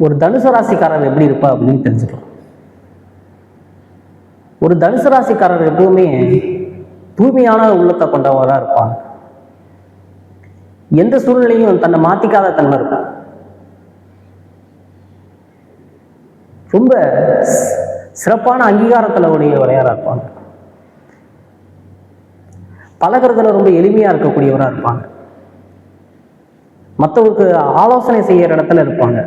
ஒரு தனுசு ராசிக்காரர் எப்படி இருப்பா அப்படின்னு தெரிஞ்சுக்கலாம். ஒரு தனுசு ராசிக்காரர் எப்பவுமே தூய்மையான உள்ளத்தை கொண்டவராக இருப்பாங்க. எந்த சூழ்நிலையும் தன்னை மாத்திக்காத தன்மை இருக்கும். ரொம்ப சிறப்பான அங்கீகாரத்தில் உடையவரையாரா இருப்பாங்க. பழகிறதுல ரொம்ப எளிமையா இருக்கக்கூடியவராக இருப்பாங்க. மற்றவருக்கு ஆலோசனை செய்யற இடத்துல இருப்பாங்க.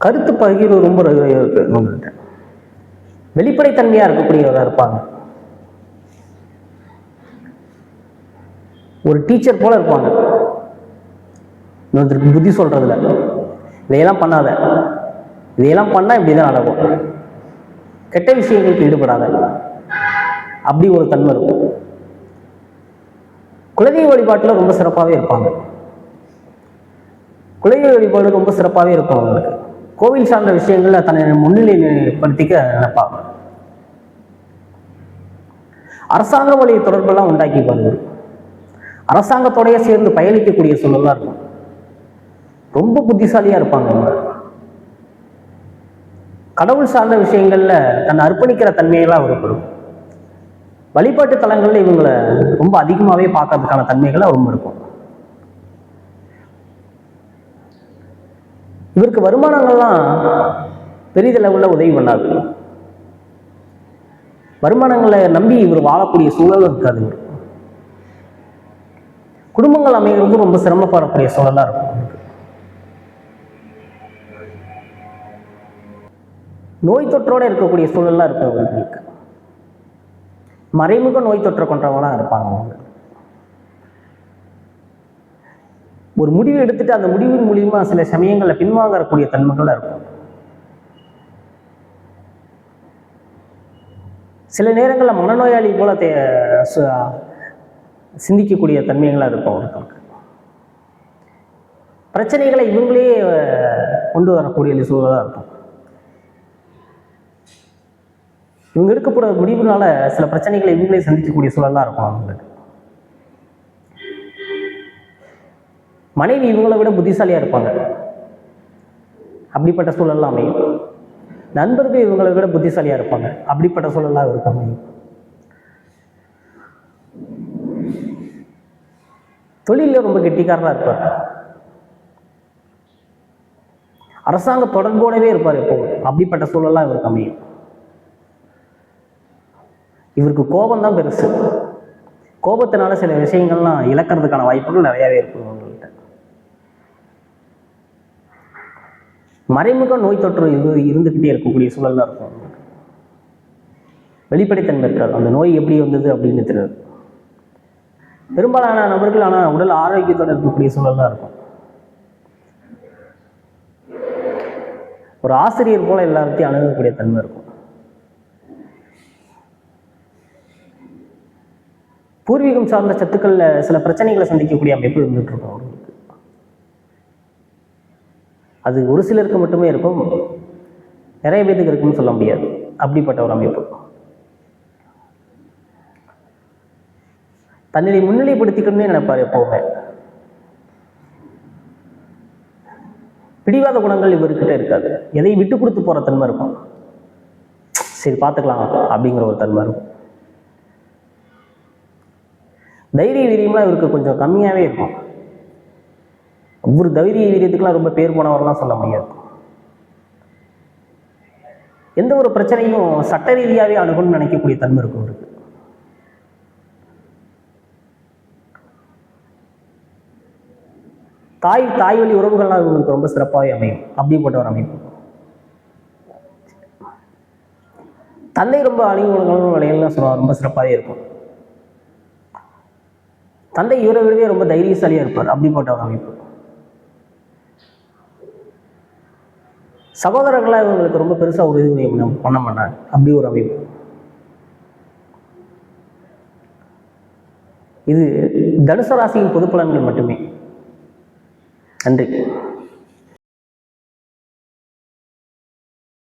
கருத்து பகிர்வு ரொம்ப இருக்கு. வெளிப்படைத்தன்மையா இருக்கக்கூடியவராக இருப்பாங்க. ஒரு டீச்சர் போல இருப்பாங்க. இன்னொருத்தருக்கு புத்தி சொல்றதுல இதையெல்லாம் பண்ணாத, இதையெல்லாம் பண்ணா இப்படிதான் நடக்கும், கெட்ட விஷயங்களுக்கு ஈடுபடாத, அப்படி ஒரு தன்மை இருக்கும். குலதெய்வ வழிபாட்டில் ரொம்ப சிறப்பாகவே இருப்பாங்க. குலதெய்வ வழிபாடு ரொம்ப சிறப்பாகவே இருக்கும். அவங்களுக்கு கோவில் சார்ந்த விஷயங்கள்ல தன்னை முன்னிலைப்படுத்திக்க நினைப்பாங்க. அரசாங்க வழி தொடர்பெல்லாம் உண்டாக்கிப்பாங்க. அரசாங்கத்தோடைய சேர்ந்து பயணிக்கக்கூடிய சூழலா இருக்கும். ரொம்ப புத்திசாலியா இருப்பாங்க. கடவுள் சார்ந்த விஷயங்கள்ல தன்னை அர்ப்பணிக்கிற தன்மையெல்லாம் ஏற்படும். வழிபாட்டு தலங்கள்ல இவங்களை ரொம்ப அதிகமாகவே பார்க்கறதுக்கான தன்மைகள் ரொம்ப இருக்கும். இவருக்கு வருமானங்கள்லாம் பெரிதளவுல உதவி பண்ணாது. வருமானங்களை நம்பி இவர் வாழக்கூடிய சூழல் இருக்காது. குடும்பங்கள் அமைகிறது ரொம்ப சிரமப்படக்கூடிய சூழலா இருக்கும். நோய் தொற்றோட இருக்கக்கூடிய சூழல்லாம் இருக்கு. அவர்களுக்கு மறைமுக நோய் தொற்றை கொண்டவங்களா இருப்பாங்க. அவங்க ஒரு முடிவு எடுத்துட்டு அந்த முடிவின் மூலியமா சில சமயங்கள்ல பின்வாங்கக்கூடிய தன்மைகள் இருக்கும். சில நேரங்களில் மனநோயாளி போல சிந்திக்கக்கூடிய தன்மைகளா இருக்கும். அவர்களுக்கு பிரச்சனைகளை இவங்களே கொண்டு வரக்கூடிய சூழலா இருக்கும். இவங்க எடுக்கக்கூடிய முடிவுனால சில பிரச்சனைகளை இவங்களே சந்திக்கக்கூடிய சூழலா இருக்கும். அவங்களுக்கு மனைவி இவங்களை விட புத்திசாலியா இருப்பாங்க. அப்படிப்பட்ட சூழல்லாம் அமையும். நண்பர்கள் இவங்களை விட புத்திசாலியா இருப்பாங்க. அப்படிப்பட்ட சூழலா இருக்கு அமையும். தொழில ரொம்ப கெட்டிக்காரரா இருப்பார். அரசாங்க தொடர்போடவே இருப்பார் எப்பவும். அப்படிப்பட்ட சூழலா இவருக்கு அமையும். இவருக்கு கோபம் தான் பெருசு. கோபத்தினால சில விஷயங்கள்லாம் இழக்கிறதுக்கான வாய்ப்புகள் நிறையவே இருக்கும். அவங்கள்ட்ட மறைமுக நோய் தொற்று இருந்துகிட்டே இருக்கக்கூடிய சூழல் தான் இருக்கும். வெளிப்படைத்தன்மை இருக்காது. அந்த நோய் எப்படி வந்தது அப்படின்னு தெரியாது. பெரும்பாலான நபர்கள் ஆனால் உடல் ஆரோக்கியத்தோடு இருக்கக்கூடிய சூழல் தான் இருக்கும். ஒரு ஆசிரியர் போல எல்லாத்தையும் அணுகக்கூடிய தன்மை இருக்கும். பூர்வீகம் சார்ந்த சத்துக்கள்ல சில பிரச்சனைகளை சந்திக்கக்கூடிய அமைப்பு இருந்துட்டு இருக்கும் அவங்களுக்கு. அது ஒரு சிலருக்கு மட்டுமே இருக்கும், நிறைய பேருக்கு இருக்குன்னு சொல்ல முடியாது. அப்படிப்பட்ட ஒரு அமைப்பு. தன்னை முன்னிலைப்படுத்திக்கணும்னே நினைப்பார் எப்பவுமே. பிடிவாத குணங்கள் இவர்கிட்ட இருக்காது. எதையும் விட்டு கொடுத்து போற தன்மை இருக்கும். சரி பார்த்துக்கலாம் அப்படிங்கிற ஒரு தன்மை இருக்கும். தைரிய வீரியம்லாம் இவருக்கு கொஞ்சம் கம்மியாவே இருக்கும். ஒவ்வொரு தைரிய வீரியத்துக்குலாம் ரொம்ப பேர் போனவரெல்லாம் சொல்ல முடியாது. எந்த ஒரு பிரச்சனையும் சட்ட ரீதியாவே அணுகணும்னு நினைக்கக்கூடிய தன்மை இருக்கும் இவருக்கு. தாய் வழி உறவுகள்லாம் இவங்களுக்கு ரொம்ப சிறப்பாகவே அமையும். அப்படிப்பட்ட ஒரு அமைப்பு. தந்தை ரொம்ப அணிவுகளும் விலையெல்லாம் சொல்லுவாங்க, ரொம்ப சிறப்பாகவே இருக்கும். தந்தை இவரை விடவே ரொம்ப தைரியசாலியா இருப்பார். அப்படிப்பட்ட ஒரு அமைப்பு. சகோதரர்களாக இவங்களுக்கு ரொம்ப பெருசா உதவி பண்ண மாட்டாங்க. அப்படி ஒரு அமைப்பு. இது தனுசு ராசியின் பொது பலன்கள் மட்டுமே. நன்றி.